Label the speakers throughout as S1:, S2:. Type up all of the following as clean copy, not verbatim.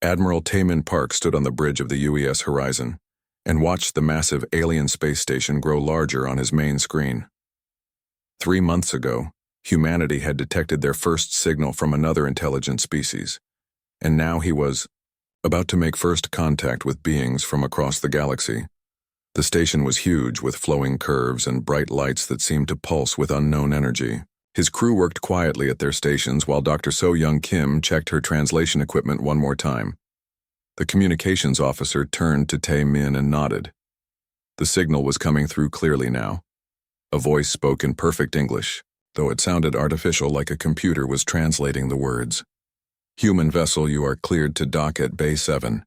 S1: Admiral Taemin Park stood on the bridge of the UES horizon and watched the massive alien space station grow larger on his main screen. 3 months ago, humanity had detected their first signal from another intelligent species, and now he was about to make first contact with beings from across the galaxy. The station was huge, with flowing curves and bright lights that seemed to pulse with unknown energy. His crew worked quietly at their stations while Dr. So-Young Kim checked her translation equipment one more time. The communications officer turned to Tae-min and nodded. The signal was coming through clearly now. A voice spoke in perfect English, though it sounded artificial, like a computer was translating the words. "Human vessel, you are cleared to dock at Bay 7.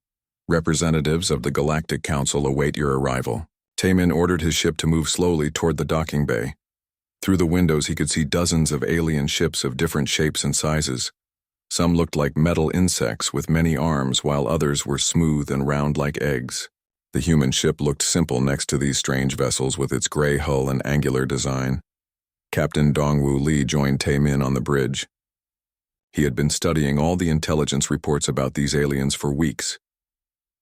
S1: Representatives of the Galactic Council await your arrival." Taemin ordered his ship to move slowly toward the docking bay. Through the windows he could see dozens of alien ships of different shapes and sizes. Some looked like metal insects with many arms, while others were smooth and round like eggs. The human ship looked simple next to these strange vessels with its gray hull and angular design. Captain Dongwoo Lee joined Taemin on the bridge. He had been studying all the intelligence reports about these aliens for weeks.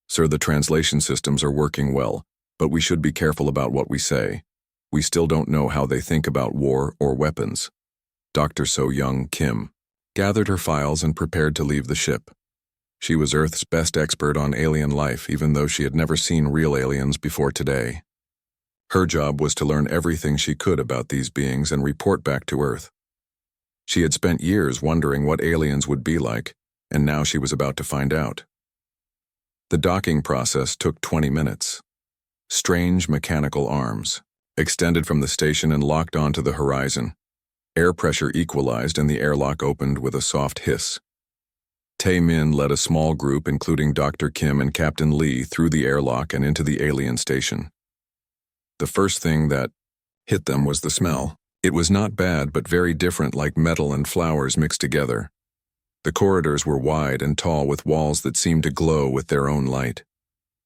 S1: "Sir, the translation systems are working well, but we should be careful about what we say. We still don't know how they think about war or weapons." Dr. So-Young Kim gathered her files and prepared to leave the ship. She was Earth's best expert on alien life, even though she had never seen real aliens before today. Her job was to learn everything she could about these beings and report back to Earth. She had spent years wondering what aliens would be like, and now she was about to find out. The docking process took 20 minutes. Strange mechanical arms extended from the station and locked onto the horizon. Air pressure equalized and the airlock opened with a soft hiss. Tae-min led a small group, including Dr. Kim and Captain Lee, through the airlock and into the alien station. The first thing that hit them was the smell. It was not bad, but very different, like metal and flowers mixed together. The corridors were wide and tall, with walls that seemed to glow with their own light.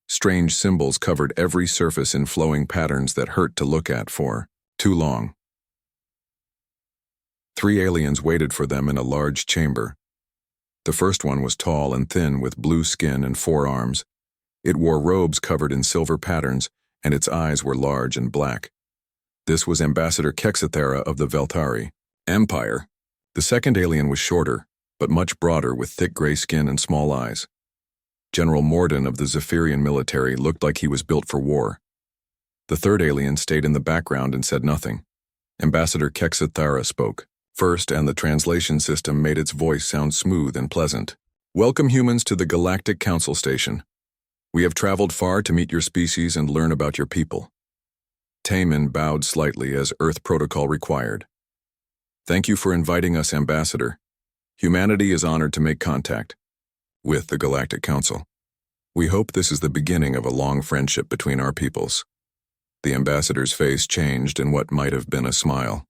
S1: Strange symbols covered every surface in flowing patterns that hurt to look at for too long. 3 aliens waited for them in a large chamber. The first one was tall and thin, with blue skin and 4 arms. It wore robes covered in silver patterns, and its eyes were large and black. This was Ambassador Kexathera of the Veltari Empire. The second alien was shorter, but much broader, with thick gray skin and small eyes. General Morden of the Zephyrian military looked like he was built for war. The third alien stayed in the background and said nothing. Ambassador Kexathera spoke first, and the translation system made its voice sound smooth and pleasant. "Welcome, humans, to the Galactic Council Station. We have traveled far to meet your species and learn about your people." Taemin bowed slightly as Earth protocol required. "Thank you for inviting us, Ambassador. Humanity is honored to make contact with the Galactic Council. We hope this is the beginning of a long friendship between our peoples." The ambassador's face changed in what might have been a smile.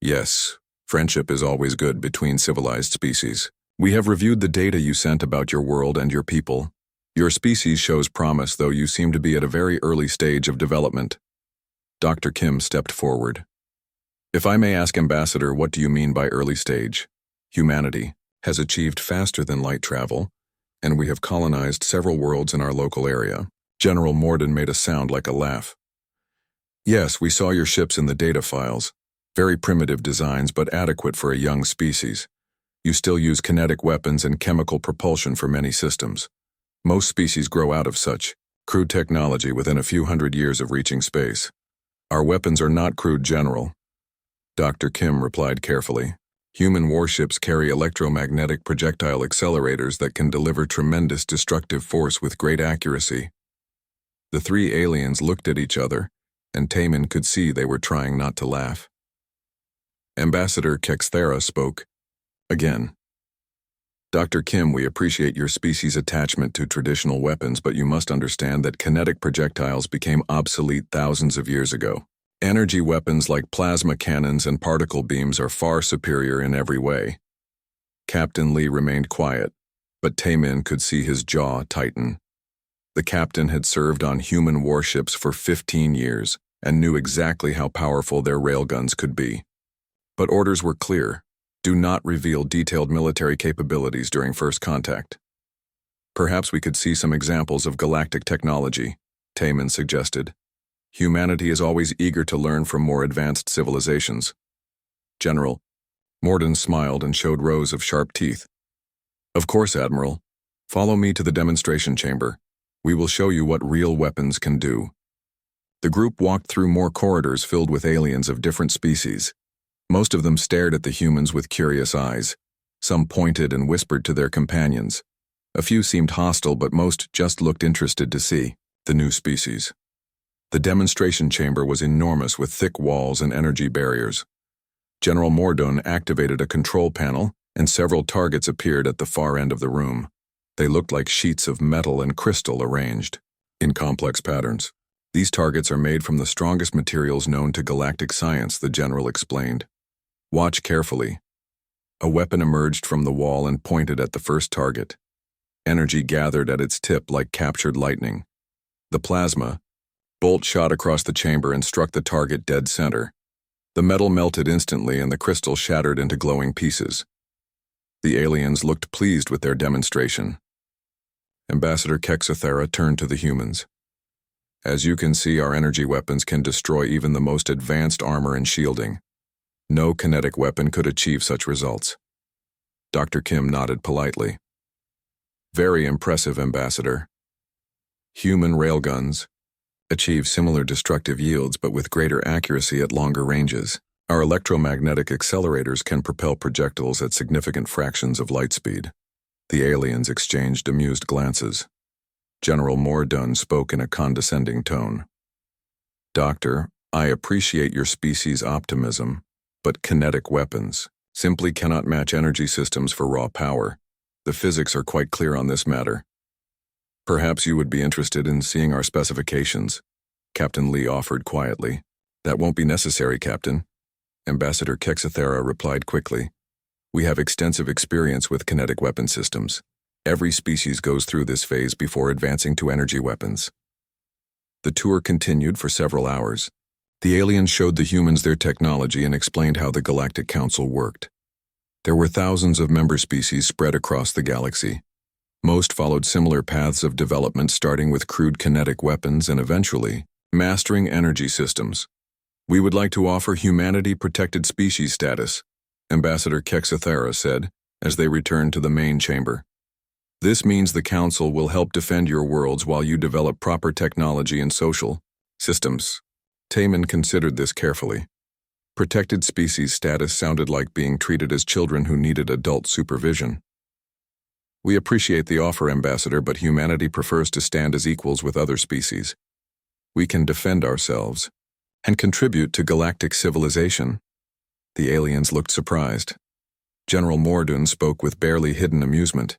S1: "Yes, friendship is always good between civilized species. We have reviewed the data you sent about your world and your people. Your species shows promise, though you seem to be at a very early stage of development." Dr. Kim stepped forward. "If I may ask, Ambassador, what do you mean by early stage? Humanity has achieved faster than light travel, and we have colonized several worlds in our local area." General Morden made a sound like a laugh. "Yes, we saw your ships in the data files. Very primitive designs, but adequate for a young species. You still use kinetic weapons and chemical propulsion for many systems. Most species grow out of such crude technology within a few hundred years of reaching space. Our weapons are not crude, General." Dr. Kim replied carefully. "Human warships carry electromagnetic projectile accelerators that can deliver tremendous destructive force with great accuracy." The 3 aliens looked at each other, and Taemin could see they were trying not to laugh. Ambassador Kexathera spoke again. "Dr. Kim, we appreciate your species' attachment to traditional weapons, but you must understand that kinetic projectiles became obsolete thousands of years ago. Energy weapons like plasma cannons and particle beams are far superior in every way." Captain Lee remained quiet, but Taemin could see his jaw tighten. The captain had served on human warships for 15 years and knew exactly how powerful their railguns could be. But orders were clear: do not reveal detailed military capabilities during first contact. Perhaps we could see some examples of galactic technology, Taman suggested. Humanity is always eager to learn from more advanced civilizations. General, Morden smiled and showed rows of sharp teeth. Of course, Admiral. Follow me to the demonstration chamber. We will show you what real weapons can do. The group walked through more corridors filled with aliens of different species. Most of them stared at the humans with curious eyes. Some pointed and whispered to their companions. A few seemed hostile, but most just looked interested to see the new species. The demonstration chamber was enormous with thick walls and energy barriers. General Mordun activated a control panel, and several targets appeared at the far end of the room. They looked like sheets of metal and crystal arranged in complex patterns. These targets are made from the strongest materials known to galactic science, the general explained. Watch carefully. A weapon emerged from the wall and pointed at the first target. Energy gathered at its tip like captured lightning. The plasma bolt shot across the chamber and struck the target dead center. The metal melted instantly and the crystal shattered into glowing pieces. The aliens looked pleased with their demonstration. Ambassador Kexathera turned to the humans. As you can see, our energy weapons can destroy even the most advanced armor and shielding. No kinetic weapon could achieve such results. Dr. Kim nodded politely. Very impressive, Ambassador. Human railguns achieve similar destructive yields but with greater accuracy at longer ranges. Our electromagnetic accelerators can propel projectiles at significant fractions of light speed. The aliens exchanged amused glances. General Mordun spoke in a condescending tone. Doctor, I appreciate your species' optimism, but kinetic weapons simply cannot match energy systems for raw power. The physics are quite clear on this matter. Perhaps you would be interested in seeing our specifications, Captain Lee offered quietly. That won't be necessary, Captain. Ambassador Kexathera replied quickly. We have extensive experience with kinetic weapon systems. Every species goes through this phase before advancing to energy weapons. The tour continued for several hours. The aliens showed the humans their technology and explained how the Galactic Council worked. There were thousands of member species spread across the galaxy. Most followed similar paths of development, starting with crude kinetic weapons and eventually mastering energy systems. We would like to offer humanity protected species status, Ambassador Kexathera said, as they returned to the main chamber. This means the Council will help defend your worlds while you develop proper technology and social systems. Taman considered this carefully. Protected species status sounded like being treated as children who needed adult supervision. We appreciate the offer, Ambassador, but humanity prefers to stand as equals with other species. We can defend ourselves and contribute to galactic civilization. The aliens looked surprised. General Mordun spoke with barely hidden amusement.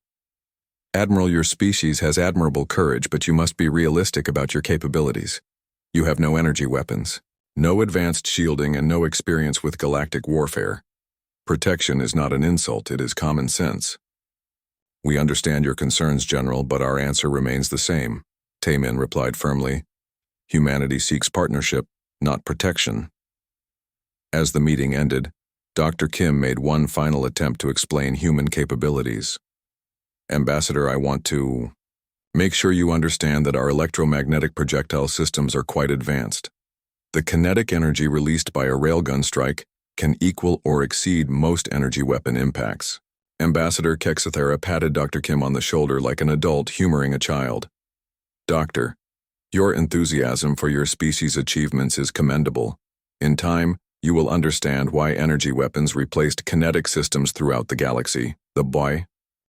S1: Admiral, your species has admirable courage, but you must be realistic about your capabilities. You have no energy weapons, no advanced shielding, and no experience with galactic warfare. Protection is not an insult, it is common sense. We understand your concerns, General, but our answer remains the same, Taman replied firmly. Humanity seeks partnership, not protection. As the meeting ended, Dr. Kim made one final attempt to explain human capabilities. Ambassador, I want to make sure you understand that our electromagnetic projectile systems are quite advanced. The kinetic energy released by a railgun strike can equal or exceed most energy weapon impacts. Ambassador Kexathera patted Dr. Kim on the shoulder like an adult humoring a child. Doctor, your enthusiasm for your species' achievements is commendable. In time, you will understand why energy weapons replaced kinetic systems throughout the galaxy. The boy.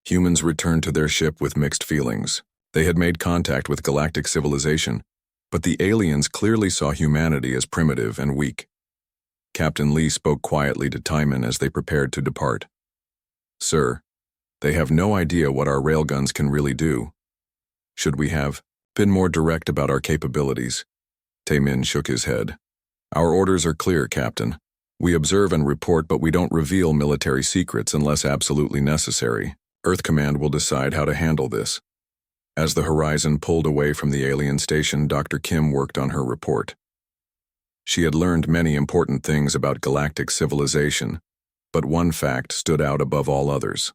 S1: Humans returned to their ship with mixed feelings. They had made contact with galactic civilization, but the aliens clearly saw humanity as primitive and weak. Captain Lee spoke quietly to Timon as they prepared to depart. Sir, they have no idea what our railguns can really do. Should we have been more direct about our capabilities? Taemin shook his head. Our orders are clear, Captain. We observe and report, but we don't reveal military secrets unless absolutely necessary. Earth Command will decide how to handle this. As the horizon pulled away from the alien station, Dr. Kim worked on her report. She had learned many important things about galactic civilization, but one fact stood out above all others.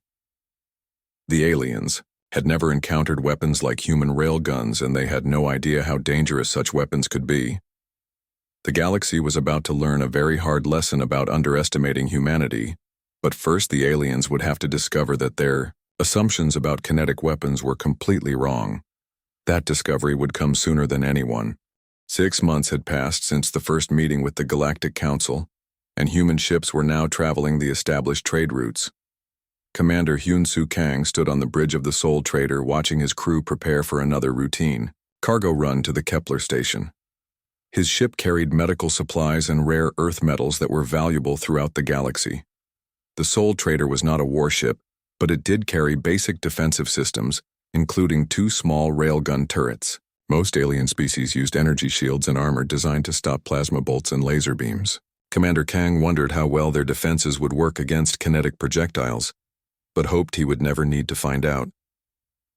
S1: The aliens, had never encountered weapons like human railguns, and they had no idea how dangerous such weapons could be. The galaxy was about to learn a very hard lesson about underestimating humanity, but first the aliens would have to discover that their assumptions about kinetic weapons were completely wrong. That discovery would come sooner than anyone. 6 months had passed since the first meeting with the Galactic Council, and human ships were now traveling the established trade routes. Commander Hyun-Soo Kang stood on the bridge of the Soul Trader watching his crew prepare for another routine cargo run to the Kepler station. His ship carried medical supplies and rare earth metals that were valuable throughout the galaxy. The Soul Trader was not a warship, but it did carry basic defensive systems, including 2 small railgun turrets. Most alien species used energy shields and armor designed to stop plasma bolts and laser beams. Commander Kang wondered how well their defenses would work against kinetic projectiles, but hoped he would never need to find out.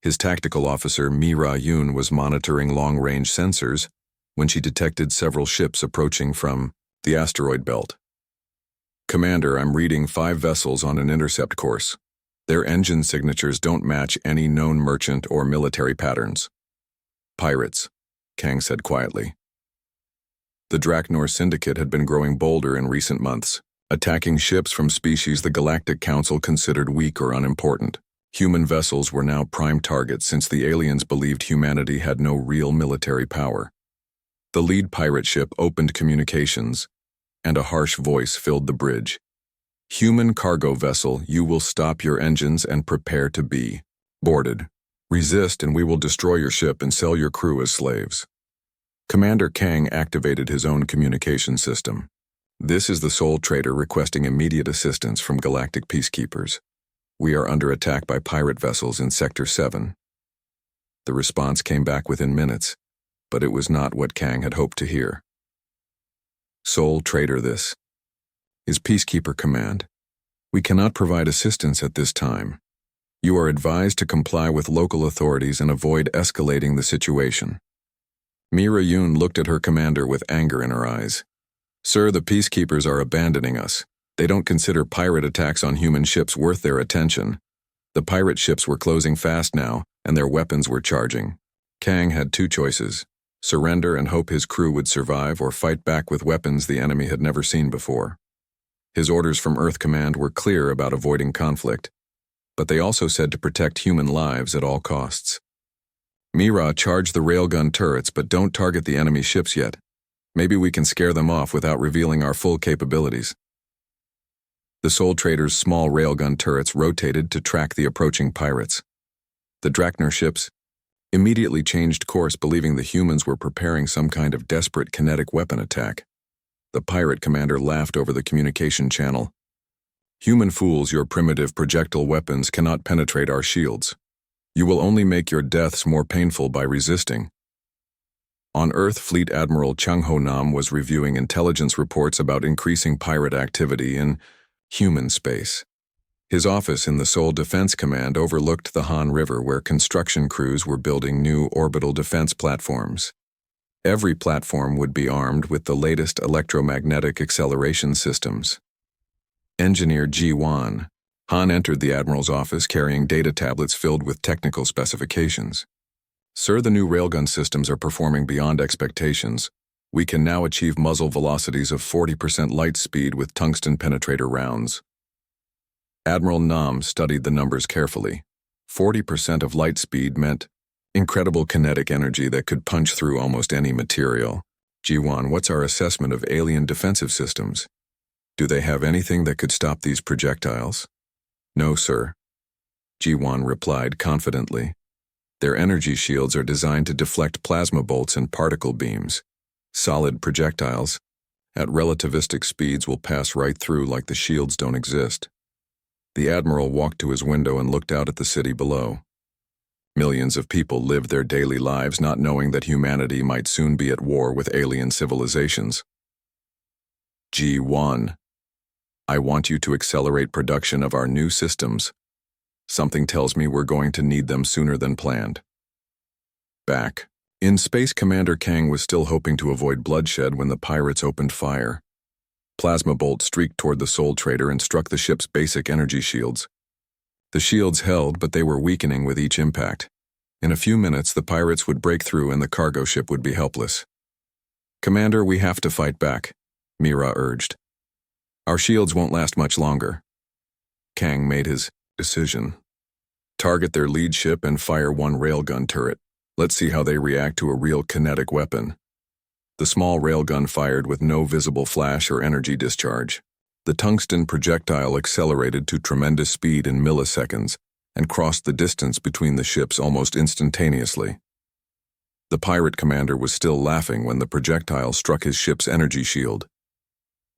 S1: His tactical officer, Mi Ra-yoon, was monitoring long-range sensors when she detected several ships approaching from the asteroid belt. "Commander, I'm reading 5 vessels on an intercept course. Their engine signatures don't match any known merchant or military patterns." "Pirates," Kang said quietly. The Draknor Syndicate had been growing bolder in recent months, attacking ships from species the Galactic Council considered weak or unimportant. Human vessels were now prime targets since the aliens believed humanity had no real military power. The lead pirate ship opened communications, and a harsh voice filled the bridge. "Human cargo vessel, you will stop your engines and prepare to be boarded. Resist and we will destroy your ship and sell your crew as slaves." Commander Kang activated his own communication system. "This is the Soul Trader requesting immediate assistance from galactic peacekeepers. We are under attack by pirate vessels in Sector 7. The response came back within minutes, but it was not what Kang had hoped to hear. "Soul Trader, this is Peacekeeper Command. We cannot provide assistance at this time. You are advised to comply with local authorities and avoid escalating the situation." Mi Ra-yoon looked at her commander with anger in her eyes. "Sir, the peacekeepers are abandoning us. They don't consider pirate attacks on human ships worth their attention. The pirate ships were closing fast now, and their weapons were charging." Kang had 2 choices: surrender and hope his crew would survive, or fight back with weapons the enemy had never seen before. His orders from Earth Command were clear about avoiding conflict, but they also said to protect human lives at all costs. "Mira, charge the railgun turrets, but don't target the enemy ships yet. Maybe we can scare them off without revealing our full capabilities." The Soul Trader's small railgun turrets rotated to track the approaching pirates. The Draknor ships immediately changed course, believing the humans were preparing some kind of desperate kinetic weapon attack. The pirate commander laughed over the communication channel. "Human fools, your primitive projectile weapons cannot penetrate our shields. You will only make your deaths more painful by resisting." On Earth, Fleet Admiral Chung Ho-nam was reviewing intelligence reports about increasing pirate activity in human space. His office in the Seoul Defense Command overlooked the Han River, where construction crews were building new orbital defense platforms. Every platform would be armed with the latest electromagnetic acceleration systems. Engineer Ji-won. Han entered the Admiral's office carrying data tablets filled with technical specifications. "Sir, the new railgun systems are performing beyond expectations. We can now achieve muzzle velocities of 40% light speed with tungsten penetrator rounds." Admiral Nam studied the numbers carefully. 40% of light speed meant incredible kinetic energy that could punch through almost any material. "Ji-won, what's our assessment of alien defensive systems? Do they have anything that could stop these projectiles?" "No, sir," Ji-won replied confidently. "Their energy shields are designed to deflect plasma bolts and particle beams. Solid projectiles, at relativistic speeds, will pass right through like the shields don't exist." The Admiral walked to his window and looked out at the city below. Millions of people lived their daily lives not knowing that humanity might soon be at war with alien civilizations. "Ji-won, I want you to accelerate production of our new systems. Something tells me we're going to need them sooner than planned." Back in space, Commander Kang was still hoping to avoid bloodshed when the pirates opened fire. Plasma bolts streaked toward the Soul Trader and struck the ship's basic energy shields. The shields held, but they were weakening with each impact. In a few minutes, the pirates would break through and the cargo ship would be helpless. "Commander, we have to fight back," Mira urged. "Our shields won't last much longer." Kang made his decision. "Target their lead ship and fire one railgun turret. Let's see how they react to a real kinetic weapon." The small railgun fired with no visible flash or energy discharge. The tungsten projectile accelerated to tremendous speed in milliseconds and crossed the distance between the ships almost instantaneously. The pirate commander was still laughing when the projectile struck his ship's energy shield.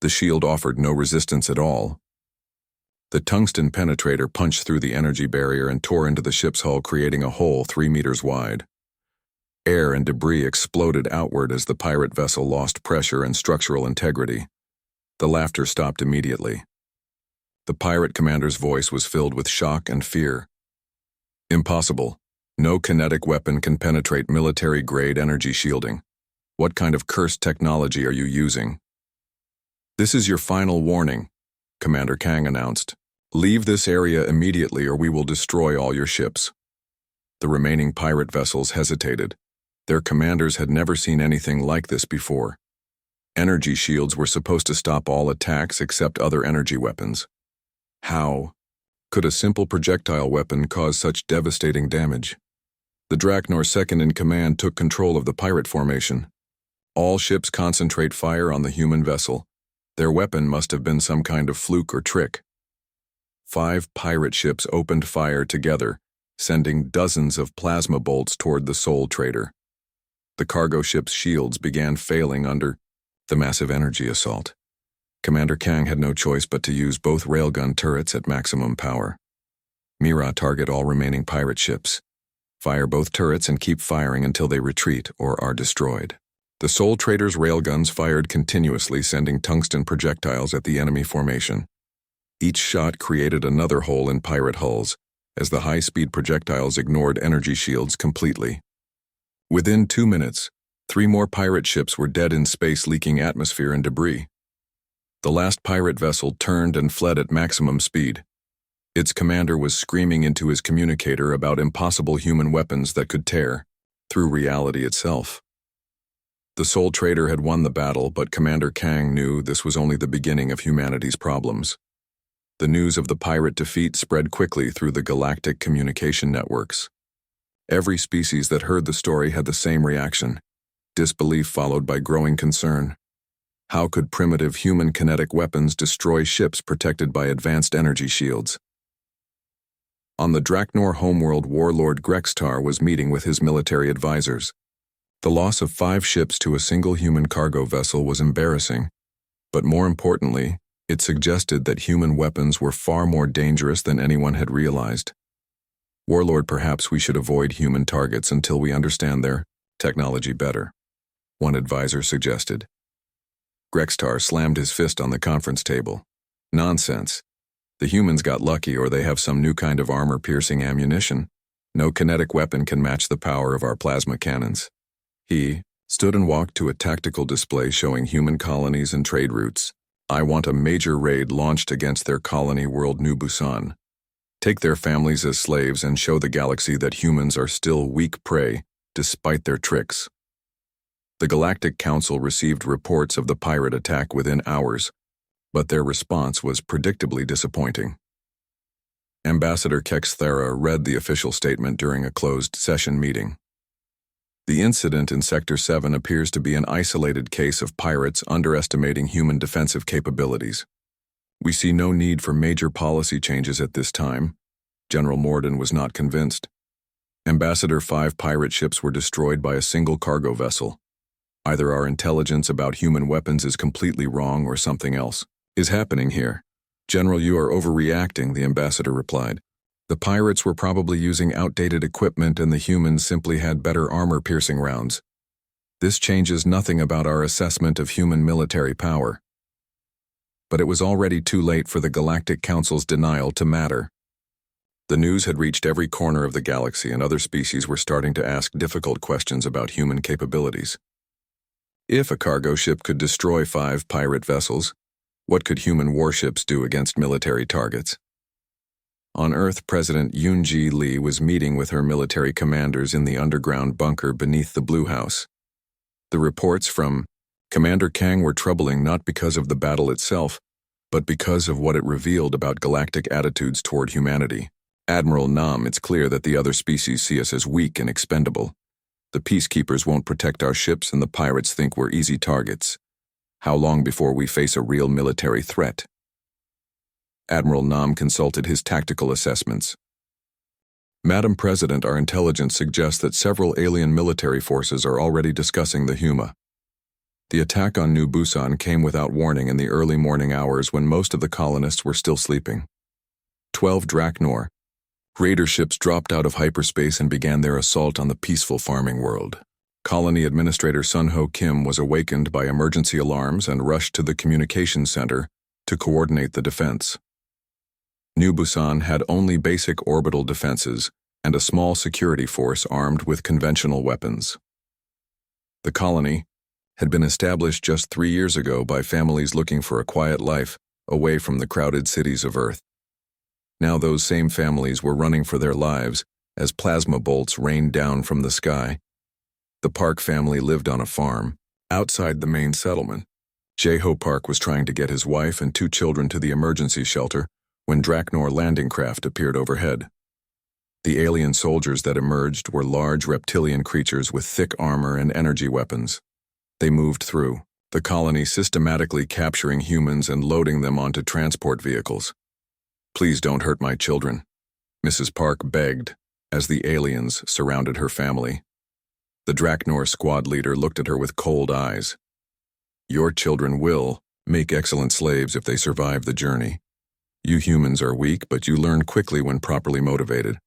S1: The shield offered no resistance at all. The tungsten penetrator punched through the energy barrier and tore into the ship's hull, creating a hole 3 meters wide. Air and debris exploded outward as the pirate vessel lost pressure and structural integrity. The laughter stopped immediately. The pirate commander's voice was filled with shock and fear. "Impossible. No kinetic weapon can penetrate military-grade energy shielding. What kind of cursed technology are you using?" "This is your final warning," Commander Kang announced. "Leave this area immediately or we will destroy all your ships." The remaining pirate vessels hesitated. Their commanders had never seen anything like this before. Energy shields were supposed to stop all attacks except other energy weapons. How could a simple projectile weapon cause such devastating damage? The Draknor second in command took control of the pirate formation. "All ships concentrate fire on the human vessel. Their weapon must have been some kind of fluke or trick." 5 pirate ships opened fire together, sending dozens of plasma bolts toward the Soul Trader. The cargo ship's shields began failing under the massive energy assault. Commander Kang had no choice but to use both railgun turrets at maximum power. "Mira, target all remaining pirate ships. Fire both turrets and keep firing until they retreat or are destroyed." The Soul Trader's railguns fired continuously, sending tungsten projectiles at the enemy formation. Each shot created another hole in pirate hulls, as the high-speed projectiles ignored energy shields completely. Within 2 minutes, 3 more pirate ships were dead in space, leaking atmosphere and debris. The last pirate vessel turned and fled at maximum speed. Its commander was screaming into his communicator about impossible human weapons that could tear through reality itself. The Soul Trader had won the battle, but Commander Kang knew this was only the beginning of humanity's problems. The news of the pirate defeat spread quickly through the galactic communication networks. Every species that heard the story had the same reaction: disbelief followed by growing concern. How could primitive human kinetic weapons destroy ships protected by advanced energy shields? On the Draknor homeworld, Warlord Grextar was meeting with his military advisors. The loss of 5 ships to a single human cargo vessel was embarrassing, but more importantly, it suggested that human weapons were far more dangerous than anyone had realized. "Warlord, perhaps we should avoid human targets until we understand their technology better," one advisor suggested. Grextar slammed his fist on the conference table. "Nonsense. The humans got lucky, or they have some new kind of armor-piercing ammunition. No kinetic weapon can match the power of our plasma cannons." He stood and walked to a tactical display showing human colonies and trade routes. "I want a major raid launched against their colony world, New Busan. Take their families as slaves and show the galaxy that humans are still weak prey, despite their tricks." The Galactic Council received reports of the pirate attack within hours, but their response was predictably disappointing. Ambassador Kexthera read the official statement during a closed session meeting. "The incident in Sector 7 appears to be an isolated case of pirates underestimating human defensive capabilities. We see no need for major policy changes at this time." General Morden was not convinced. "Ambassador, 5 pirate ships were destroyed by a single cargo vessel. Either our intelligence about human weapons is completely wrong or something else is happening here." "General, you are overreacting," the ambassador replied. "The pirates were probably using outdated equipment and the humans simply had better armor-piercing rounds. This changes nothing about our assessment of human military power." But it was already too late for the Galactic Council's denial to matter. The news had reached every corner of the galaxy, and other species were starting to ask difficult questions about human capabilities. If a cargo ship could destroy 5 pirate vessels, what could human warships do against military targets? On Earth, President Yoon-ji Lee was meeting with her military commanders in the underground bunker beneath the Blue House. The reports from Commander Kang were troubling not because of the battle itself, but because of what it revealed about galactic attitudes toward humanity. Admiral Nam, it's clear that the other species see us as weak and expendable. The peacekeepers won't protect our ships and the pirates think we're easy targets. How long before we face a real military threat? Admiral Nam consulted his tactical assessments. Madam President, our intelligence suggests that several alien military forces are already discussing the Huma. The attack on New Busan came without warning in the early morning hours when most of the colonists were still sleeping. 12 Draknor raider ships dropped out of hyperspace and began their assault on the peaceful farming world. Colony Administrator Sun Ho Kim was awakened by emergency alarms and rushed to the communications center to coordinate the defense. New Busan had only basic orbital defenses and a small security force armed with conventional weapons. The colony had been established just 3 years ago by families looking for a quiet life away from the crowded cities of Earth. Now those same families were running for their lives as plasma bolts rained down from the sky. The Park family lived on a farm outside the main settlement. Jae-ho Park was trying to get his wife and 2 children to the emergency shelter when Draknor landing craft appeared overhead. The alien soldiers that emerged were large reptilian creatures with thick armor and energy weapons. They moved through the colony, systematically capturing humans and loading them onto transport vehicles. "Please don't hurt my children," Mrs. Park begged as the aliens surrounded her family. The Draknor squad leader looked at her with cold eyes. "Your children will make excellent slaves if they survive the journey. You humans are weak, but you learn quickly when properly motivated."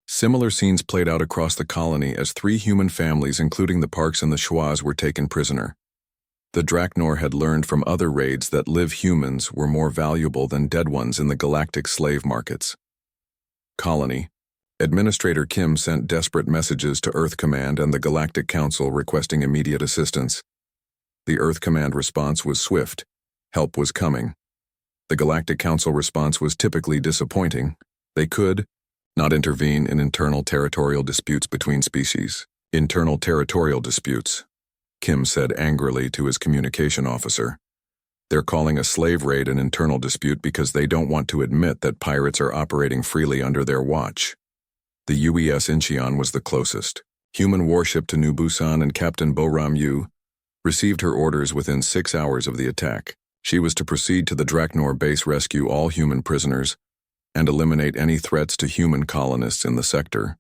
S1: Similar scenes played out across the colony as 3 human families, including the Parks and the Schwas, were taken prisoner. The Draknor had learned from other raids that live humans were more valuable than dead ones in the galactic slave markets. Colony Administrator Kim sent desperate messages to Earth Command and the Galactic Council requesting immediate assistance. The Earth Command response was swift. Help was coming. The Galactic Council response was typically disappointing. They could not intervene in internal territorial disputes between species. Internal territorial disputes, Kim said angrily to his communication officer. They're calling a slave raid an internal dispute because they don't want to admit that pirates are operating freely under their watch. The UES Incheon was the closest. Human warship to New Busan, and Captain Bo-ram Yu received her orders within 6 hours of the attack. She was to proceed to the Draknor base, rescue all human prisoners, and eliminate any threats to human colonists in the sector.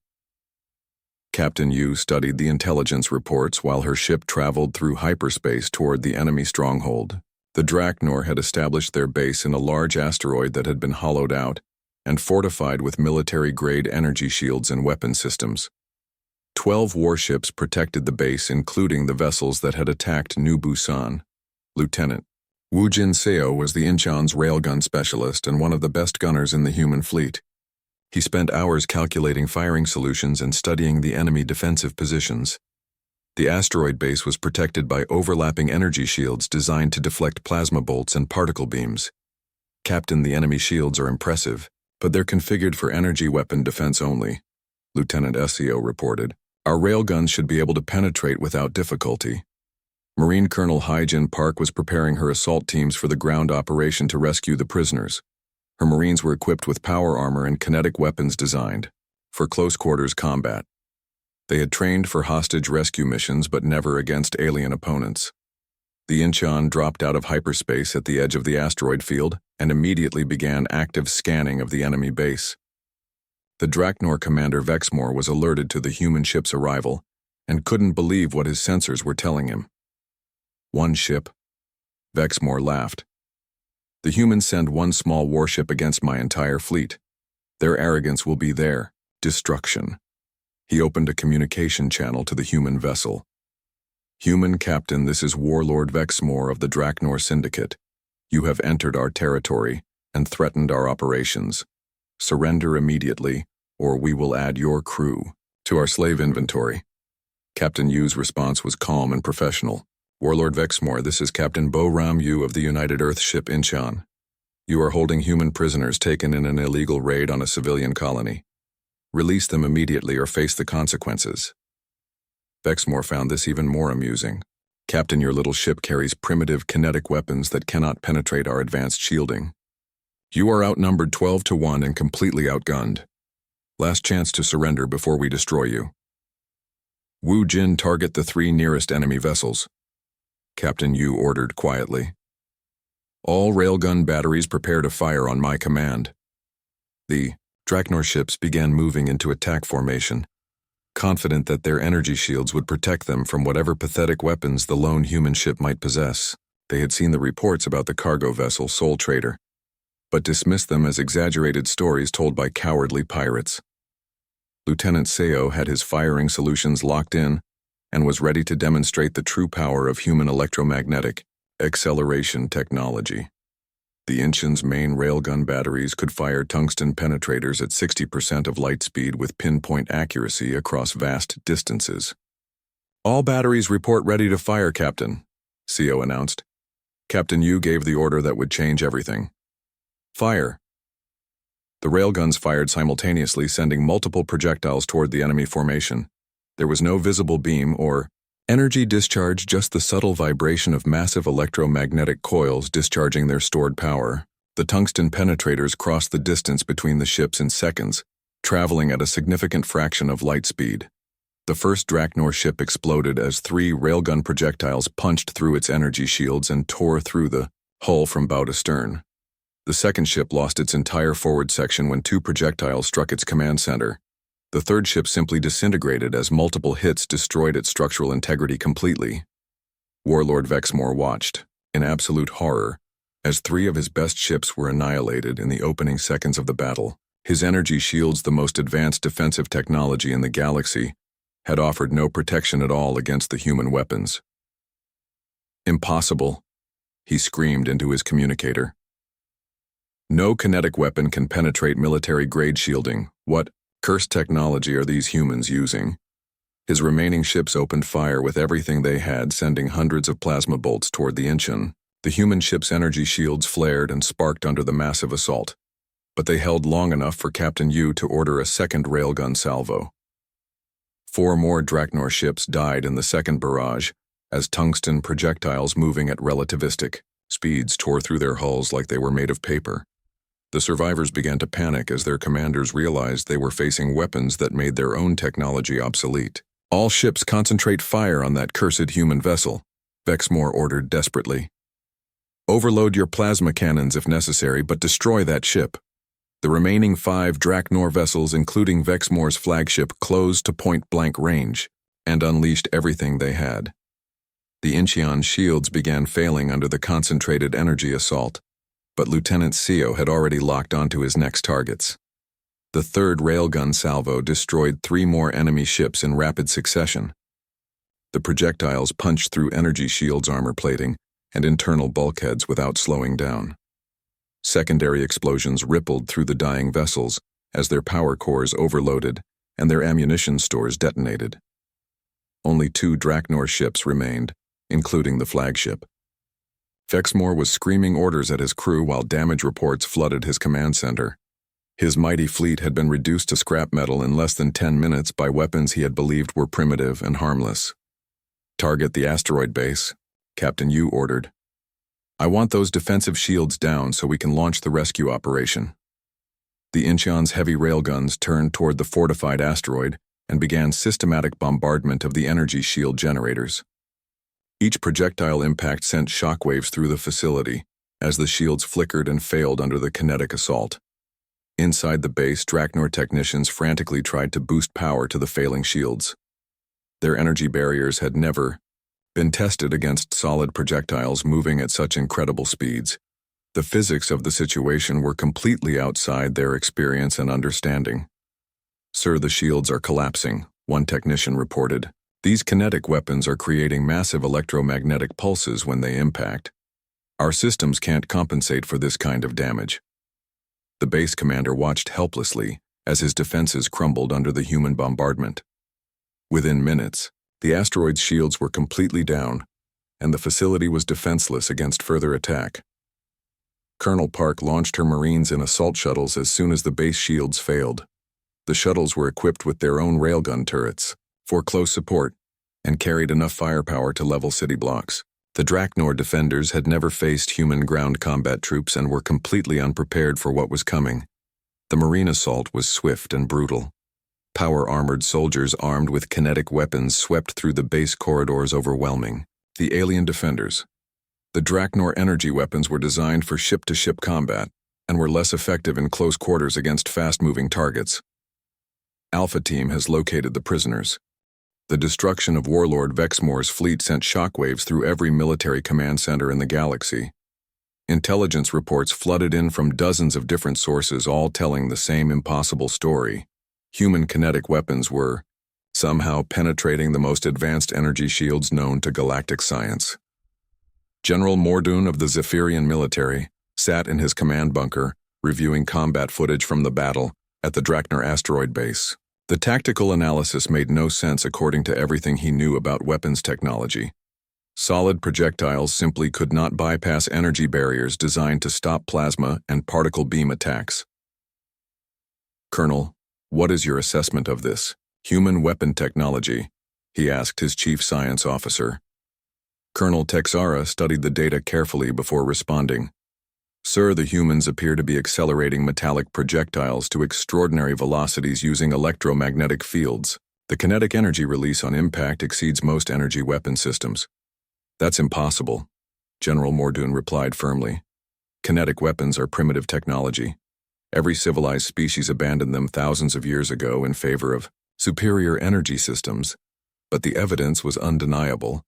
S1: Captain Yu studied the intelligence reports while her ship traveled through hyperspace toward the enemy stronghold. The Draknor had established their base in a large asteroid that had been hollowed out and fortified with military-grade energy shields and weapon systems. 12 warships protected the base, including the vessels that had attacked New Busan. Lieutenant Woo Jin Seo was the Incheon's railgun specialist and one of the best gunners in the human fleet. He spent hours calculating firing solutions and studying the enemy defensive positions. The asteroid base was protected by overlapping energy shields designed to deflect plasma bolts and particle beams. "Captain, the enemy shields are impressive, but they're configured for energy weapon defense only," Lieutenant Seo reported. "Our railguns should be able to penetrate without difficulty." Marine Colonel Hyjin Park was preparing her assault teams for the ground operation to rescue the prisoners. Her Marines were equipped with power armor and kinetic weapons designed for close-quarters combat. They had trained for hostage rescue missions but never against alien opponents. The Incheon dropped out of hyperspace at the edge of the asteroid field and immediately began active scanning of the enemy base. The Draknor commander Vexmore was alerted to the human ship's arrival and couldn't believe what his sensors were telling him. "One ship?" Vexmore laughed. "The humans send one small warship against my entire fleet. Their arrogance will be their destruction." He opened a communication channel to the human vessel. "Human Captain, this is Warlord Vexmore of the Draknor Syndicate. You have entered our territory and threatened our operations. Surrender immediately, or we will add your crew to our slave inventory." Captain Yu's response was calm and professional. "Warlord Vexmore, this is Captain Bo-ram Yu of the United Earth ship Incheon. You are holding human prisoners taken in an illegal raid on a civilian colony. Release them immediately or face the consequences. Vexmore found this even more amusing. Captain, your little ship carries primitive kinetic weapons that cannot penetrate our advanced shielding. You are outnumbered 12 to 1 and completely outgunned. Last chance to surrender before we destroy you. Wu Jin, target the 3 nearest enemy vessels. Captain Yu ordered quietly. All railgun batteries prepare to fire on my command. The Draknor ships began moving into attack formation, confident that their energy shields would protect them from whatever pathetic weapons the lone human ship might possess. They had seen the reports about the cargo vessel Soul Trader, but dismissed them as exaggerated stories told by cowardly pirates. Lieutenant Seo had his firing solutions locked in and was ready to demonstrate the true power of human electromagnetic acceleration technology. The Incheon's main railgun batteries could fire tungsten penetrators at 60% of light speed with pinpoint accuracy across vast distances. All batteries report ready to fire, Captain, Seo announced. Captain Yu gave the order that would change everything. Fire. The railguns fired simultaneously, sending multiple projectiles toward the enemy formation. There was no visible beam or energy discharge, just the subtle vibration of massive electromagnetic coils discharging their stored power. The tungsten penetrators crossed the distance between the ships in seconds, traveling at a significant fraction of light speed. The first Draknor ship exploded as 3 railgun projectiles punched through its energy shields and tore through the hull from bow to stern. The second ship lost its entire forward section when 2 projectiles struck its command center. The third ship simply disintegrated as multiple hits destroyed its structural integrity completely. Warlord Vexmore watched, in absolute horror, as 3 of his best ships were annihilated in the opening seconds of the battle. His energy shields, the most advanced defensive technology in the galaxy, had offered no protection at all against the human weapons. Impossible, he screamed into his communicator. No kinetic weapon can penetrate military-grade shielding. What cursed technology are these humans using? His remaining ships opened fire with everything they had, sending hundreds of plasma bolts toward the Incheon. The human ship's energy shields flared and sparked under the massive assault, but they held long enough for Captain Yu to order a second railgun salvo. 4 more Draknor ships died in the second barrage, as tungsten projectiles moving at relativistic speeds tore through their hulls like they were made of paper. The survivors began to panic as their commanders realized they were facing weapons that made their own technology obsolete. All ships concentrate fire on that cursed human vessel, Vexmore ordered desperately. Overload your plasma cannons if necessary, but destroy that ship. The remaining 5 Draknor vessels, including Vexmore's flagship, closed to point-blank range and unleashed everything they had. The Incheon's shields began failing under the concentrated energy assault, but Lieutenant Seo had already locked onto his next targets. The third railgun salvo destroyed 3 more enemy ships in rapid succession. The projectiles punched through energy shields, armor plating, and internal bulkheads without slowing down. Secondary explosions rippled through the dying vessels as their power cores overloaded and their ammunition stores detonated. Only 2 Draknor ships remained, including the flagship. Vexmore was screaming orders at his crew while damage reports flooded his command center. His mighty fleet had been reduced to scrap metal in less than 10 minutes by weapons he had believed were primitive and harmless. Target the asteroid base, Captain Yu ordered. I want those defensive shields down so we can launch the rescue operation. The Incheon's heavy railguns turned toward the fortified asteroid and began systematic bombardment of the energy shield generators. Each projectile impact sent shockwaves through the facility as the shields flickered and failed under the kinetic assault. Inside the base, Draknor technicians frantically tried to boost power to the failing shields. Their energy barriers had never been tested against solid projectiles moving at such incredible speeds. The physics of the situation were completely outside their experience and understanding. Sir, the shields are collapsing, one technician reported. These kinetic weapons are creating massive electromagnetic pulses when they impact. Our systems can't compensate for this kind of damage. The base commander watched helplessly as his defenses crumbled under the human bombardment. Within minutes, the asteroid's shields were completely down, and the facility was defenseless against further attack. Colonel Park launched her Marines in assault shuttles as soon as the base shields failed. The shuttles were equipped with their own railgun turrets for close support and carried enough firepower to level city blocks. The Draknor defenders had never faced human ground combat troops and were completely unprepared for what was coming. The Marine assault was swift and brutal. Power-armored soldiers armed with kinetic weapons swept through the base corridors, overwhelming the alien defenders. The Draknor energy weapons were designed for ship-to-ship combat and were less effective in close quarters against fast-moving targets. Alpha Team has located the prisoners. The destruction of Warlord Vexmore's fleet sent shockwaves through every military command center in the galaxy. Intelligence reports flooded in from dozens of different sources, all telling the same impossible story. Human kinetic weapons were somehow penetrating the most advanced energy shields known to galactic science. General Mordoon of the Zephyrian military sat in his command bunker, reviewing combat footage from the battle at the Draknor asteroid base. The tactical analysis made no sense according to everything he knew about weapons technology. Solid projectiles simply could not bypass energy barriers designed to stop plasma and particle beam attacks. Colonel, what is your assessment of this human weapon technology? He asked his chief science officer. Colonel Texara studied the data carefully before responding. Sir, the humans appear to be accelerating metallic projectiles to extraordinary velocities using electromagnetic fields. The kinetic energy release on impact exceeds most energy weapon systems. That's impossible, General Mordoon replied firmly. Kinetic weapons are primitive technology. Every civilized species abandoned them thousands of years ago in favor of superior energy systems, but the evidence was undeniable.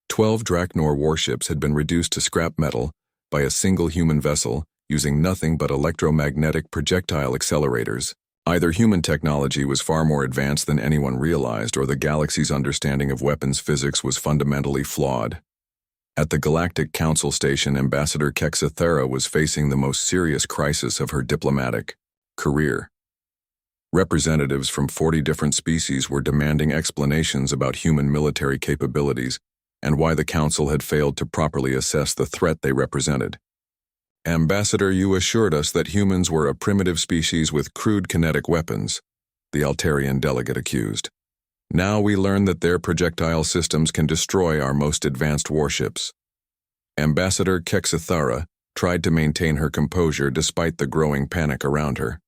S1: 12 Draknor warships had been reduced to scrap metal by a single human vessel using nothing but electromagnetic projectile accelerators. Either human technology was far more advanced than anyone realized, or the galaxy's understanding of weapons physics was fundamentally flawed. At the Galactic Council Station, Ambassador Kexathera was facing the most serious crisis of her diplomatic career. Representatives from 40 different species were demanding explanations about human military capabilities and why the Council had failed to properly assess the threat they represented. Ambassador, you assured us that humans were a primitive species with crude kinetic weapons, the Altarian delegate accused. Now we learn that their projectile systems can destroy our most advanced warships. Ambassador Kexathara tried to maintain her composure despite the growing panic around her.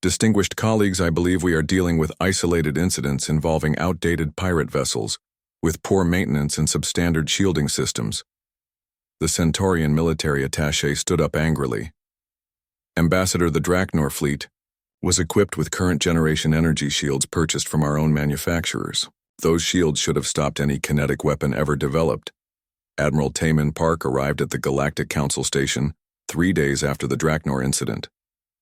S1: Distinguished colleagues, I believe we are dealing with isolated incidents involving outdated pirate vessels, with poor maintenance and substandard shielding systems. The Centaurian military attaché stood up angrily. Ambassador, the Draknor fleet was equipped with current-generation energy shields purchased from our own manufacturers. Those shields should have stopped any kinetic weapon ever developed. Admiral Taman Park arrived at the Galactic Council Station 3 days after the Draknor incident.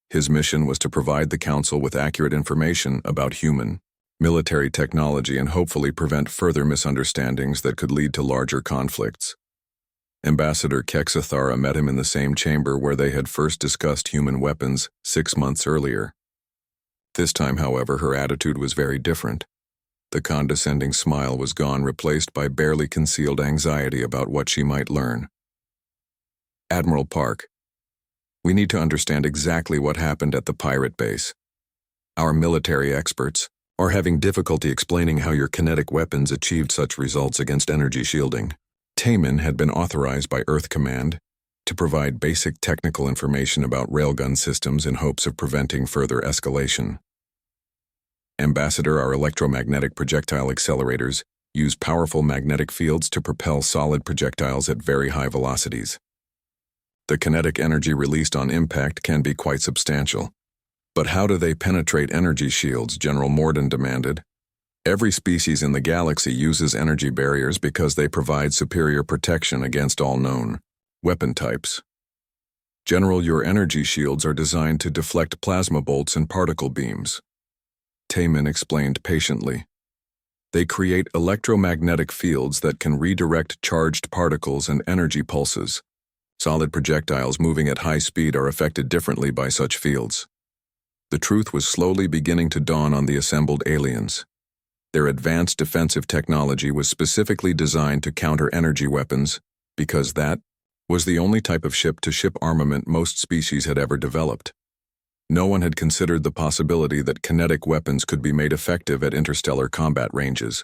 S1: His mission was to provide the Council with accurate information about human military technology and hopefully prevent further misunderstandings that could lead to larger conflicts. Ambassador Kexathara met him in the same chamber where they had first discussed human weapons 6 months earlier. This time, however, her attitude was very different. The condescending smile was gone, replaced by barely concealed anxiety about what she might learn. Admiral Park, we need to understand exactly what happened at the pirate base. Our military experts are having difficulty explaining how your kinetic weapons achieved such results against energy shielding. Taman had been authorized by Earth Command to provide basic technical information about railgun systems in hopes of preventing further escalation. Ambassador, our electromagnetic projectile accelerators use powerful magnetic fields to propel solid projectiles at very high velocities. The kinetic energy released on impact can be quite substantial. But how do they penetrate energy shields? General Morden demanded. Every species in the galaxy uses energy barriers because they provide superior protection against all known weapon types. General, your energy shields are designed to deflect plasma bolts and particle beams. Taman explained patiently. They create electromagnetic fields that can redirect charged particles and energy pulses. Solid projectiles moving at high speed are affected differently by such fields. The truth was slowly beginning to dawn on the assembled aliens. Their advanced defensive technology was specifically designed to counter energy weapons because that was the only type of ship-to-ship armament most species had ever developed. No one had considered the possibility that kinetic weapons could be made effective at interstellar combat ranges.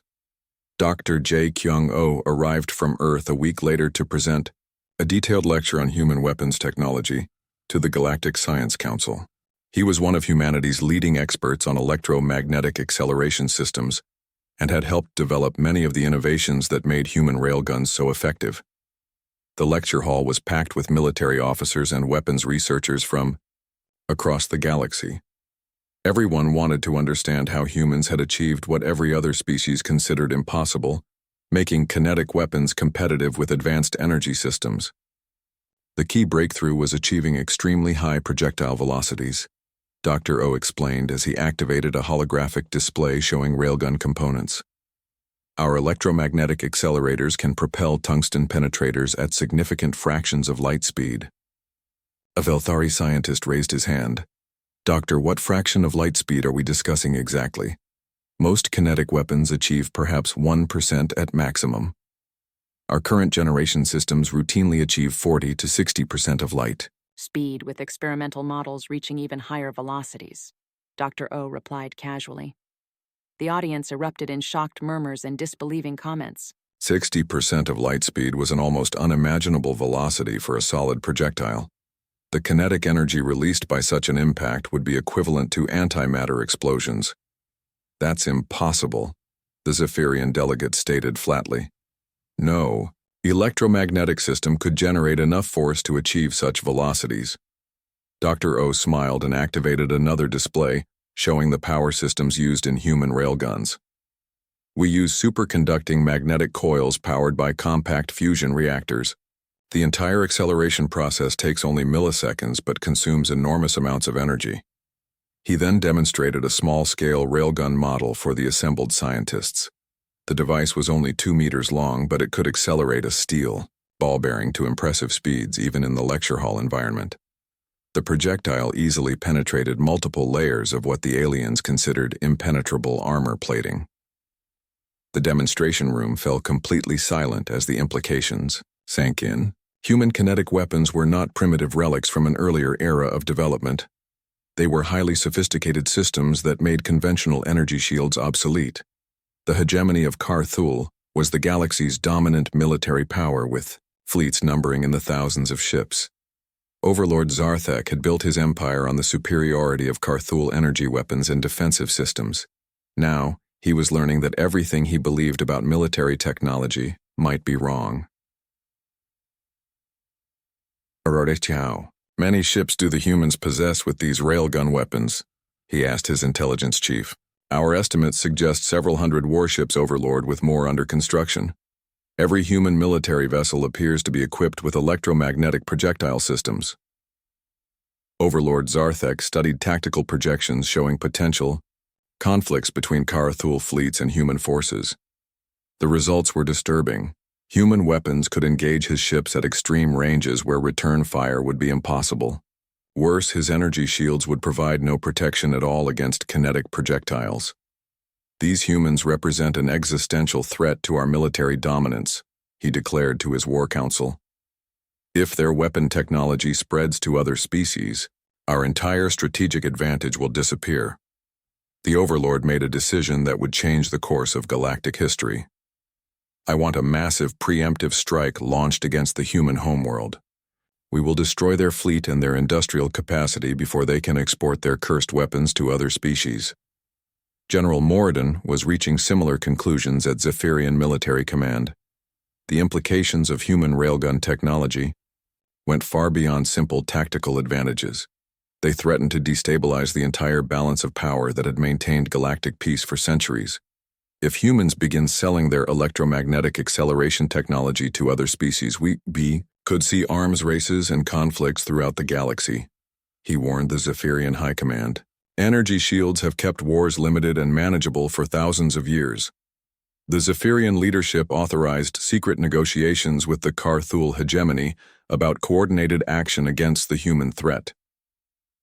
S1: Dr. J. Kyung-oh arrived from Earth a week later to present a detailed lecture on human weapons technology to the Galactic Science Council. He was one of humanity's leading experts on electromagnetic acceleration systems and had helped develop many of the innovations that made human railguns so effective. The lecture hall was packed with military officers and weapons researchers from across the galaxy. Everyone wanted to understand how humans had achieved what every other species considered impossible, making kinetic weapons competitive with advanced energy systems. The key breakthrough was achieving extremely high projectile velocities. Dr. O explained as he activated a holographic display showing railgun components. Our electromagnetic accelerators can propel tungsten penetrators at significant fractions of light speed. A Velthari scientist raised his hand. Doctor, what fraction of light speed are we discussing exactly? Most kinetic weapons achieve perhaps 1% at maximum. Our current generation systems routinely achieve 40 to 60% of light
S2: speed, with experimental models reaching even higher velocities, Dr. O replied casually. The audience erupted in shocked murmurs and disbelieving comments.
S1: 60% of light speed was an almost unimaginable velocity for a solid projectile. The kinetic energy released by such an impact would be equivalent to antimatter explosions. That's impossible, the Zephyrian delegate stated flatly. No electromagnetic system could generate enough force to achieve such velocities. Dr. O smiled and activated another display showing the power systems used in human railguns. We use superconducting magnetic coils powered by compact fusion reactors. The entire acceleration process takes only milliseconds but consumes enormous amounts of energy. He then demonstrated a small-scale railgun model for the assembled scientists. The device was only 2 meters long, but it could accelerate a steel ball bearing to impressive speeds even in the lecture hall environment. The projectile easily penetrated multiple layers of what the aliens considered impenetrable armor plating. The demonstration room fell completely silent as the implications sank in. Human kinetic weapons were not primitive relics from an earlier era of development. They were highly sophisticated systems that made conventional energy shields obsolete. The hegemony of Carthul was the galaxy's dominant military power, with fleets numbering in the thousands of ships. Overlord Zarthek had built his empire on the superiority of Carthul energy weapons and defensive systems. Now, he was learning that everything he believed about military technology might be wrong. Many ships do the humans possess with these railgun weapons? He asked his intelligence chief. Our estimates suggest several hundred warships, Overlord, with more under construction. Every human military vessel appears to be equipped with electromagnetic projectile systems. Overlord Zarthek studied tactical projections showing potential conflicts between Carthul fleets and human forces. The results were disturbing. Human weapons could engage his ships at extreme ranges where return fire would be impossible. Worse, his energy shields would provide no protection at all against kinetic projectiles. These humans represent an existential threat to our military dominance, he declared to his war council. If their weapon technology spreads to other species, our entire strategic advantage will disappear. The Overlord made a decision that would change the course of galactic history. I want a massive preemptive strike launched against the human homeworld. We will destroy their fleet and their industrial capacity before they can export their cursed weapons to other species. General Moradin was reaching similar conclusions at Zephyrian Military Command. The implications of human railgun technology went far beyond simple tactical advantages. They threatened to destabilize the entire balance of power that had maintained galactic peace for centuries. If humans begin selling their electromagnetic acceleration technology to other species, we could see arms races and conflicts throughout the galaxy, he warned the Zephyrian High Command. Energy shields have kept wars limited and manageable for thousands of years. The Zephyrian leadership authorized secret negotiations with the Carthul hegemony about coordinated action against the human threat.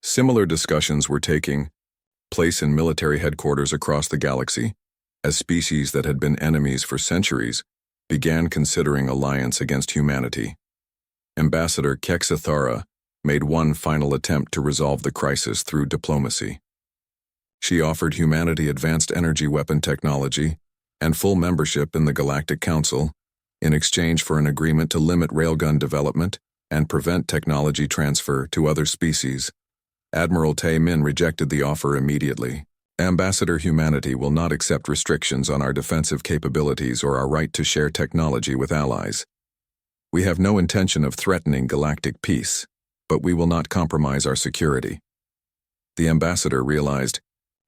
S1: Similar discussions were taking place in military headquarters across the galaxy, as species that had been enemies for centuries began considering alliance against humanity. Ambassador Kexathara made one final attempt to resolve the crisis through diplomacy. She offered humanity advanced energy weapon technology and full membership in the Galactic Council in exchange for an agreement to limit railgun development and prevent technology transfer to other species. Admiral Tae Min rejected the offer immediately. Ambassador, humanity will not accept restrictions on our defensive capabilities or our right to share technology with allies. We have no intention of threatening galactic peace, but we will not compromise our security. The ambassador realized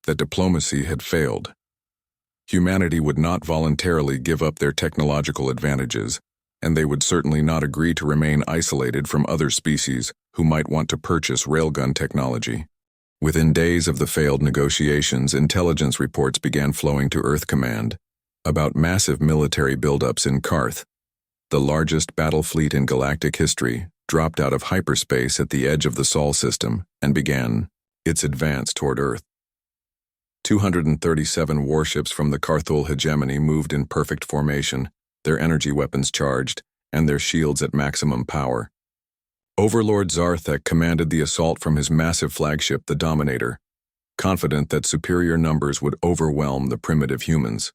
S1: that diplomacy had failed. Humanity would not voluntarily give up their technological advantages, and they would certainly not agree to remain isolated from other species who might want to purchase railgun technology. Within days of the failed negotiations, intelligence reports began flowing to Earth Command about massive military buildups in Karth. The largest battle fleet in galactic history dropped out of hyperspace at the edge of the Sol system and began its advance toward Earth. 237 warships from the Karthul hegemony moved in perfect formation, their energy weapons charged, and their shields at maximum power. Overlord Zarthek commanded the assault from his massive flagship, the Dominator, confident that superior numbers would overwhelm the primitive humans.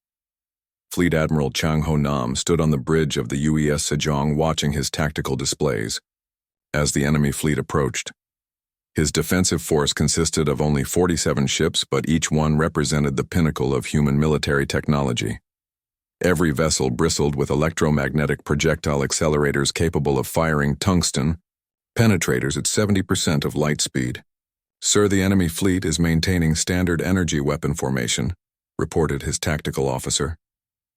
S1: Fleet Admiral Chang Ho Nam stood on the bridge of the UES Sejong watching his tactical displays. As the enemy fleet approached, his defensive force consisted of only 47 ships, but each one represented the pinnacle of human military technology. Every vessel bristled with electromagnetic projectile accelerators capable of firing tungsten penetrators at 70% of light speed. "Sir, the enemy fleet is maintaining standard energy weapon formation," reported his tactical officer.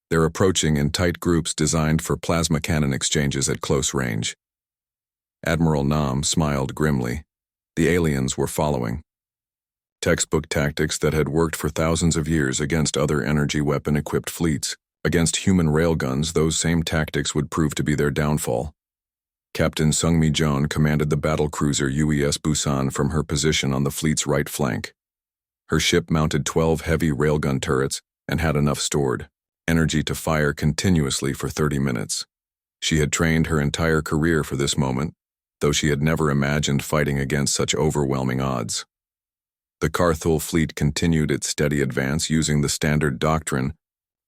S1: "They're approaching in tight groups designed for plasma cannon exchanges at close range." Admiral Nam smiled grimly. The aliens were following textbook tactics that had worked for thousands of years against other energy weapon-equipped fleets. Against human railguns, those same tactics would prove to be their downfall. Captain Sungmi Jeon commanded the battlecruiser UES Busan from her position on the fleet's right flank. Her ship mounted 12 heavy railgun turrets and had enough stored energy to fire continuously for 30 minutes. She had trained her entire career for this moment, though she had never imagined fighting against such overwhelming odds. The Karthul fleet continued its steady advance using the standard doctrine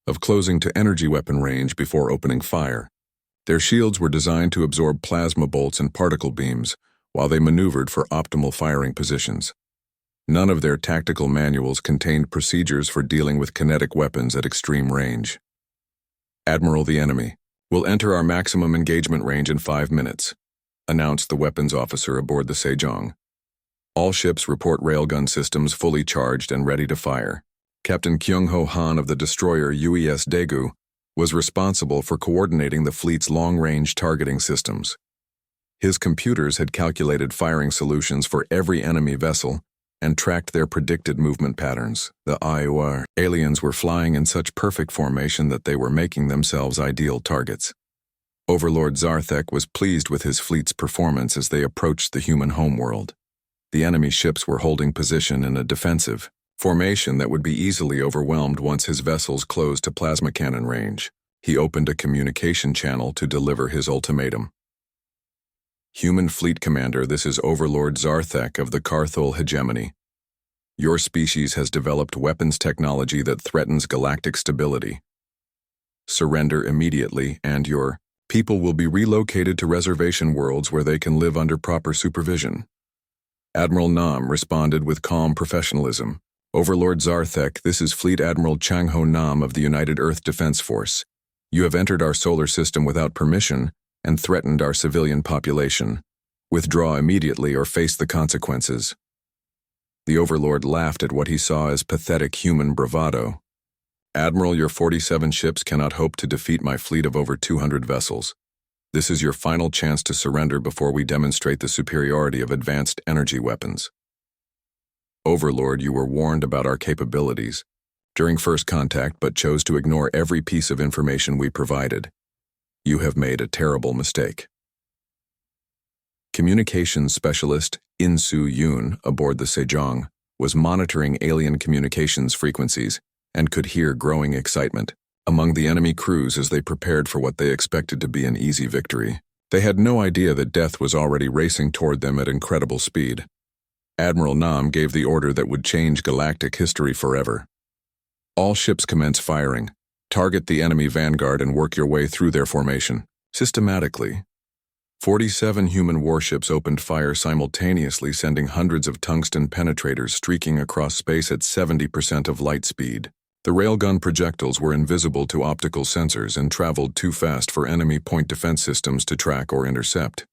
S1: of closing to energy weapon range before opening fire. Their shields were designed to absorb plasma bolts and particle beams while they maneuvered for optimal firing positions. None of their tactical manuals contained procedures for dealing with kinetic weapons at extreme range. "Admiral, the enemy will enter our maximum engagement range in 5 minutes, announced the weapons officer aboard the Sejong. "All ships report railgun systems fully charged and ready to fire." Captain Kyung-ho Han of the destroyer UES Daegu was responsible for coordinating the fleet's long-range targeting systems. His computers had calculated firing solutions for every enemy vessel and tracked their predicted movement patterns. The IOR aliens were flying in such perfect formation that they were making themselves ideal targets. Overlord Zarthek was pleased with his fleet's performance as they approached the human homeworld. The enemy ships were holding position in a defensive formation that would be easily overwhelmed once his vessels closed to plasma cannon range. He opened a communication channel to deliver his ultimatum. "Human Fleet Commander, this is Overlord Zarthek of the Karthul hegemony. Your species has developed weapons technology that threatens galactic stability. Surrender immediately, and your people will be relocated to reservation worlds where they can live under proper supervision." Admiral Nam responded with calm professionalism. "Overlord Zarthek, this is Fleet Admiral Chang Ho Nam of the United Earth Defense Force. You have entered our solar system without permission and threatened our civilian population. Withdraw immediately or face the consequences." The Overlord laughed at what he saw as pathetic human bravado. "Admiral, your 47 ships cannot hope to defeat my fleet of over 200 vessels. This is your final chance to surrender before we demonstrate the superiority of advanced energy weapons." "Overlord, you were warned about our capabilities during first contact but chose to ignore every piece of information we provided. You have made a terrible mistake." Communications specialist In-Soo Yoon aboard the Sejong was monitoring alien communications frequencies and could hear growing excitement among the enemy crews as they prepared for what they expected to be an easy victory. They had no idea that death was already racing toward them at incredible speed. Admiral Nam gave the order that would change galactic history forever. All ships commence firing. Target the enemy vanguard and work your way through their formation. Systematically. 47 human warships opened fire simultaneously, sending hundreds of tungsten penetrators streaking across space at 70% of light speed. The railgun projectiles were invisible to optical sensors and traveled too fast for enemy point defense systems to track or intercept.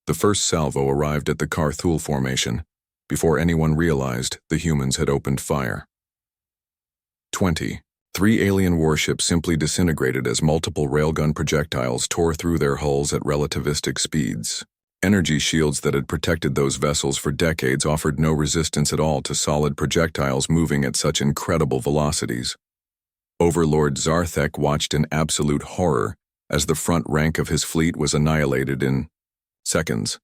S1: The first salvo arrived at the Carthul formation. Before anyone realized, the humans had opened fire. 3 alien warships simply disintegrated as multiple railgun projectiles tore through their hulls at relativistic speeds. Energy shields that had protected those vessels for decades offered no resistance at all to solid projectiles moving at such incredible velocities. Overlord Zarthek watched in absolute horror as the front rank of his fleet was annihilated in seconds.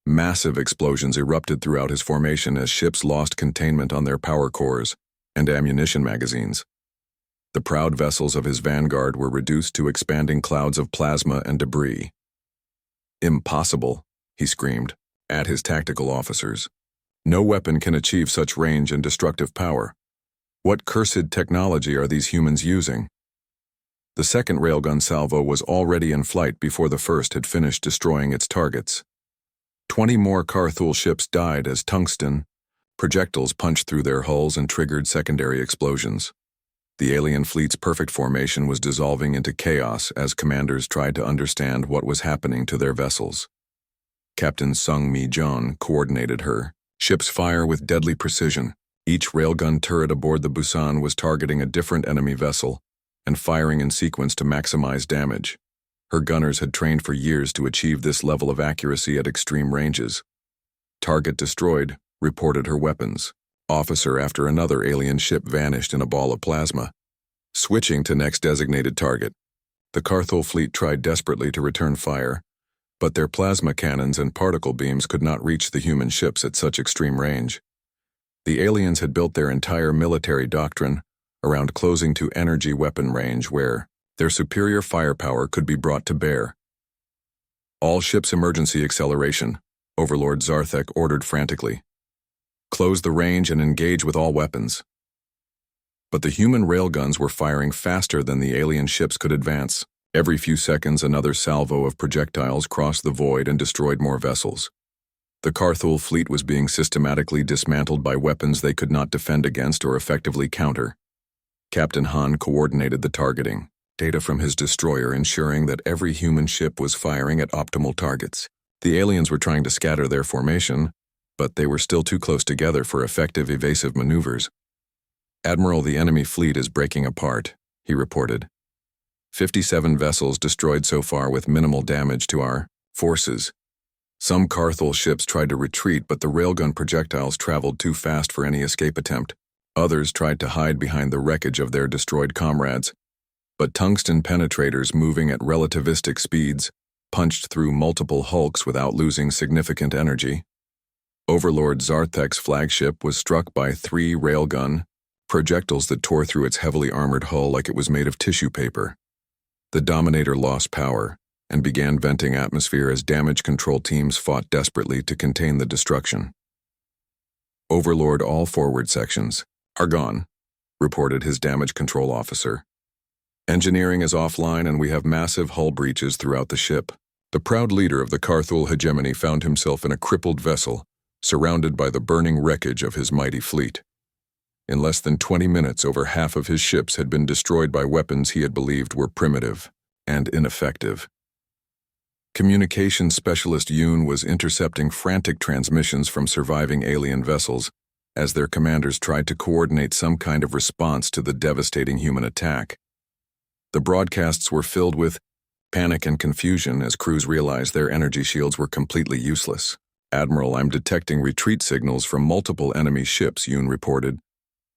S1: Massive explosions erupted throughout his formation as ships lost containment on their power cores and ammunition magazines. The proud vessels of his vanguard were reduced to expanding clouds of plasma and debris. "Impossible," he screamed at his tactical officers. "No weapon can achieve such range and destructive power. What cursed technology are these humans using?" The second railgun salvo was already in flight before the first had finished destroying its targets. 20 more Carthul ships died as tungsten projectiles punched through their hulls and triggered secondary explosions. The alien fleet's perfect formation was dissolving into chaos as commanders tried to understand what was happening to their vessels. Captain Sung Mi-jeon coordinated her ship's fire with deadly precision. Each railgun turret aboard the Busan was targeting a different enemy vessel and firing in sequence to maximize damage. Her gunners had trained for years to achieve this level of accuracy at extreme ranges. "Target destroyed," reported her weapons. Officer after another alien ship vanished in a ball of plasma. Switching to next designated target. The Carthul fleet tried desperately to return fire, but their plasma cannons and particle beams could not reach the human ships at such extreme range. The aliens had built their entire military doctrine around closing to energy weapon range where their superior firepower could be brought to bear. "All ships emergency acceleration," Overlord Zarthek ordered frantically. "Close the range and engage with all weapons." But the human railguns were firing faster than the alien ships could advance. Every few seconds, another salvo of projectiles crossed the void and destroyed more vessels. The Carthul fleet was being systematically dismantled by weapons they could not defend against or effectively counter. Captain Han coordinated the targeting, data from his destroyer ensuring that every human ship was firing at optimal targets. The aliens were trying to scatter their formation, but they were still too close together for effective evasive maneuvers. "Admiral, the enemy fleet is breaking apart," he reported. 57 vessels destroyed so far with minimal damage to our forces. Some Carthul ships tried to retreat, but the railgun projectiles traveled too fast for any escape attempt. Others tried to hide behind the wreckage of their destroyed comrades, but tungsten penetrators moving at relativistic speeds punched through multiple hulks without losing significant energy. Overlord Zarthek's flagship was struck by 3 railgun projectiles that tore through its heavily armored hull like it was made of tissue paper. The Dominator lost power and began venting atmosphere as damage control teams fought desperately to contain the destruction. "Overlord, all forward sections are gone," reported his damage control officer. "Engineering is offline and we have massive hull breaches throughout the ship." The proud leader of the Carthul hegemony found himself in a crippled vessel, surrounded by the burning wreckage of his mighty fleet. In less than 20 minutes, over half of his ships had been destroyed by weapons he had believed were primitive and ineffective. Communications specialist Yoon was intercepting frantic transmissions from surviving alien vessels as their commanders tried to coordinate some kind of response to the devastating human attack. The broadcasts were filled with panic and confusion as crews realized their energy shields were completely useless. "Admiral, I'm detecting retreat signals from multiple enemy ships," Yoon reported.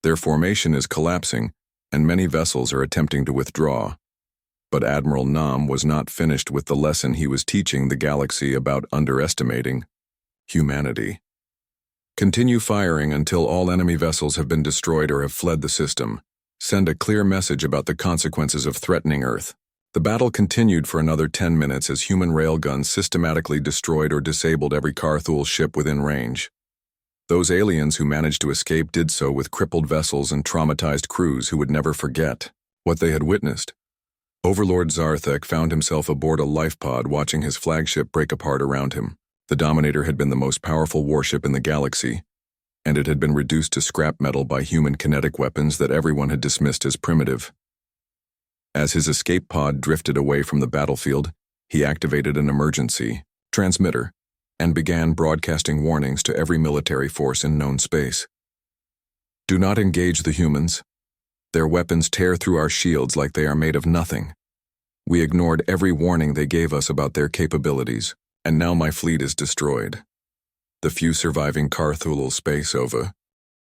S1: "Their formation is collapsing, and many vessels are attempting to withdraw." But Admiral Nam was not finished with the lesson he was teaching the galaxy about underestimating humanity. "Continue firing until all enemy vessels have been destroyed or have fled the system. Send a clear message about the consequences of threatening Earth. The battle continued for another 10 minutes as human railguns systematically destroyed or disabled every Carthul ship within range. Those aliens who managed to escape did so with crippled vessels and traumatized crews who would never forget what they had witnessed. Overlord Zarthek found himself aboard a life pod watching his flagship break apart around him. The Dominator had been the most powerful warship in the galaxy, and it had been reduced to scrap metal by human kinetic weapons that everyone had dismissed as primitive. As his escape pod drifted away from the battlefield, he activated an emergency transmitter and began broadcasting warnings to every military force in known space. Do not engage the humans. Their weapons tear through our shields like they are made of nothing. We ignored every warning they gave us about their capabilities, and now my fleet is destroyed. The few surviving Carthul space OVA